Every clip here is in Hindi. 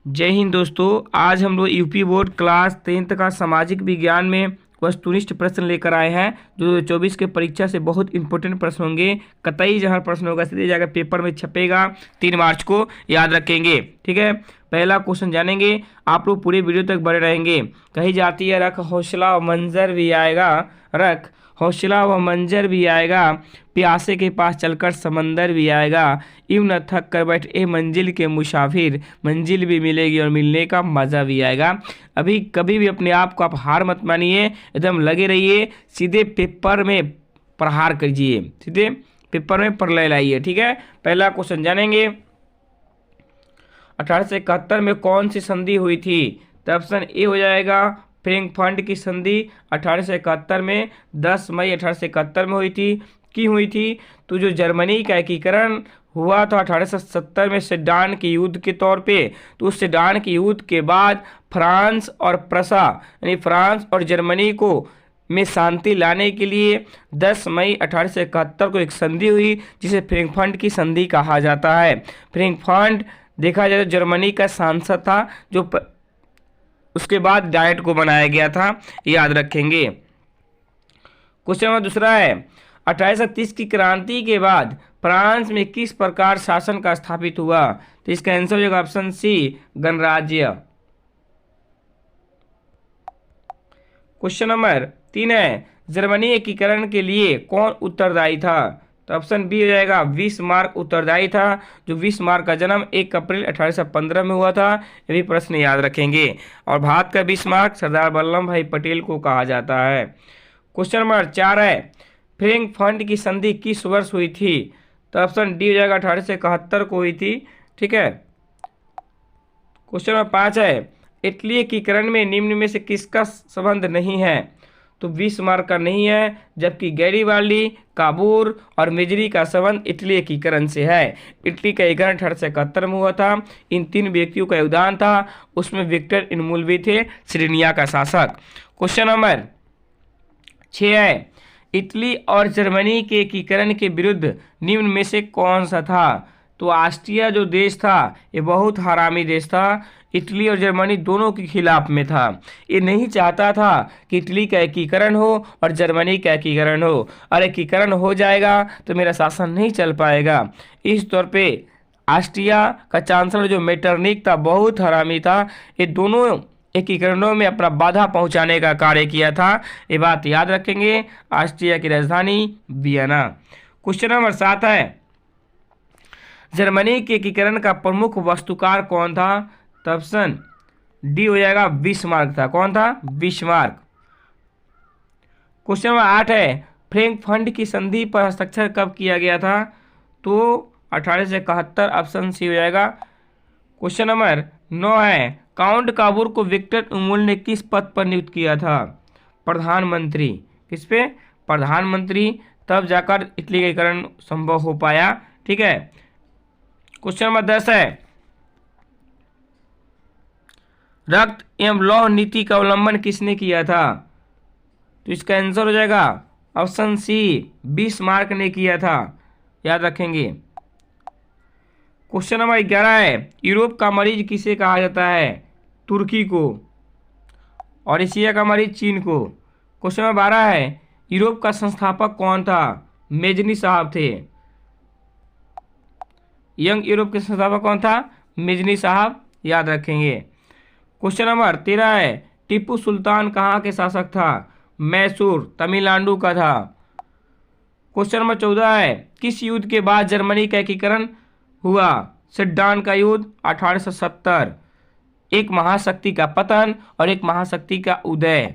जय हिंद दोस्तों। आज हम लोग यूपी बोर्ड क्लास 10th का सामाजिक विज्ञान में वस्तुनिष्ठ प्रश्न लेकर आए हैं जो 2024 के परीक्षा से बहुत इंपॉर्टेंट प्रश्न होंगे। कतई जहां प्रश्न होगा सीधे जाकर पेपर में छपेगा 3 मार्च को, याद रखेंगे। ठीक है, पहला क्वेश्चन जानेंगे। आप लोग पूरे वीडियो तक बने रहेंगे। कही जाती है रख हौसला व मंजर भी आएगा, रख हौसला व मंजर भी आएगा, प्यासे के पास चलकर समंदर भी आएगा, यूं न थक कर बैठ ए मंजिल के मुसाफिर, मंजिल भी मिलेगी और मिलने का मज़ा भी आएगा। अभी कभी भी अपने आप को आप हार मत मानिए, एकदम लगे रहिए, सीधे पेपर में प्रहार कीजिए, सीधे पेपर में प्रलय लाइए। ठीक है, पहला क्वेश्चन जानेंगे। 1871 में कौन सी संधि हुई थी? तो ऑप्शन ए हो जाएगा फ्रैंकफर्ट की संधि 1871 में 10 मई 1871 में हुई थी। की हुई थी तो जो जर्मनी का एकीकरण हुआ था 1870 में सेडान के युद्ध के तौर पे, तो उस सेडान के युद्ध के बाद फ्रांस और प्रसा यानी फ्रांस और जर्मनी को में शांति लाने के लिए 10 मई 1871 को एक संधि हुई जिसे फ्रैंकफर्ट की संधि कहा जाता है। फ्रैंकफर्ट देखा जाए तो जर्मनी का सांसद था जो उसके बाद डाइट को बनाया गया था, याद रखेंगे। क्वेश्चन नंबर दूसरा है 1830 की क्रांति के बाद फ्रांस में किस प्रकार शासन का स्थापित हुआ? तो इसका आंसर हो जाएगा ऑप्शन सी गणराज्य। क्वेश्चन नंबर 3 है जर्मनी एकीकरण के लिए कौन उत्तरदायी था? तो ऑप्शन बी हो जाएगा बिस्मार्क उत्तरदायी था। जो बिस्मार्क का जन्म 1 अप्रैल 1815 में हुआ था। ये भी प्रश्न याद रखेंगे। और भारत का बिस्मार्क सरदार वल्लभ भाई पटेल को कहा जाता है। क्वेश्चन नंबर 4 है फ्रैंकफर्ट की संधि किस वर्ष हुई थी? तो ऑप्शन डी हो जाएगा 1871 को हुई थी। ठीक है, क्वेश्चन नंबर 5 है इटली एकीकरण में निम्न में से किसका संबंध नहीं है? तो बिस्मार्क का नहीं है, जबकि गैरीबाल्डी, काबूर और मेजरी का संबंध इटली एकीकरण से है। इटली का एकीकरण 1871 में हुआ था। इन 3 व्यक्तियों का योगदान था, उसमें विक्टर इनमुल भी थे, सिरेनिया का शासक। क्वेश्चन नंबर 6 है इटली और जर्मनी के एकीकरण के विरुद्ध निम्न में से कौन सा था? तो ऑस्ट्रिया जो देश था ये बहुत हरामी देश था। इटली और जर्मनी दोनों के खिलाफ में था। ये नहीं चाहता था कि इटली का एकीकरण हो और जर्मनी का एकीकरण हो, और एकीकरण हो जाएगा तो मेरा शासन नहीं चल पाएगा। इस तौर पे ऑस्ट्रिया का चांसलर जो मेटरनिक था बहुत हरामी था। ये दोनों एकीकरणों में अपना बाधा पहुंचाने का कार्य किया था। ये बात याद रखेंगे। ऑस्ट्रिया की राजधानी वियना। क्वेश्चन नंबर 7 है जर्मनी के एकीकरण का प्रमुख वास्तुकार कौन था? तो ऑप्शन डी हो जाएगा बिस्मार्क था। कौन था? बिस्मार्क। क्वेश्चन नंबर 8 है फ्रैंकफर्ट की संधि पर हस्ताक्षर कब किया गया था? तो 1871। ऑप्शन सी हो जाएगा। क्वेश्चन नंबर 9 है काउंट काबूर को विक्टर इनमुल ने किस पद पर नियुक्त किया था? प्रधानमंत्री। किस पे? प्रधानमंत्री। तब जाकर इटली का एकीकरण संभव हो पाया। ठीक है, क्वेश्चन नंबर 10 है रक्त एवं लौह नीति का उल्लंघन किसने किया था? तो इसका आंसर हो जाएगा ऑप्शन सी बिस्मार्क ने किया था, याद रखेंगे। क्वेश्चन नंबर 11 है यूरोप का मरीज किसे कहा जाता है? तुर्की को। और एशिया का मरीज चीन को। क्वेश्चन नंबर 12 है यूरोप का संस्थापक कौन था? मेजनी साहब थे। यंग यूरोप के संस्थापक कौन था? मेजनी साहब, याद रखेंगे। क्वेश्चन नंबर 13 है टीपू सुल्तान कहाँ के शासक था? मैसूर, तमिलनाडु का था। क्वेश्चन नंबर 14 है किस युद्ध के बाद जर्मनी का एकीकरण हुआ? सेडान का युद्ध 1870। एक महाशक्ति का पतन और एक महाशक्ति का उदय।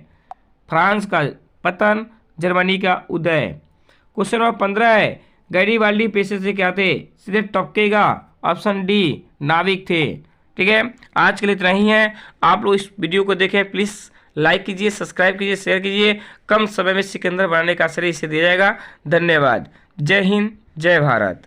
फ्रांस का पतन, जर्मनी का उदय। क्वेश्चन नंबर 15 है गैरीबाल्डी पेशे से क्या थे? सीधे टपकेगा। ऑप्शन डी नाविक थे। ठीक है, आज के लिए इतना ही है। आप लोग इस वीडियो को देखें, प्लीज़ लाइक कीजिए, सब्सक्राइब कीजिए, शेयर कीजिए। कम समय में सिकंदर बनाने का श्रेय इसे दिया जाएगा। धन्यवाद। जय हिंद, जय भारत।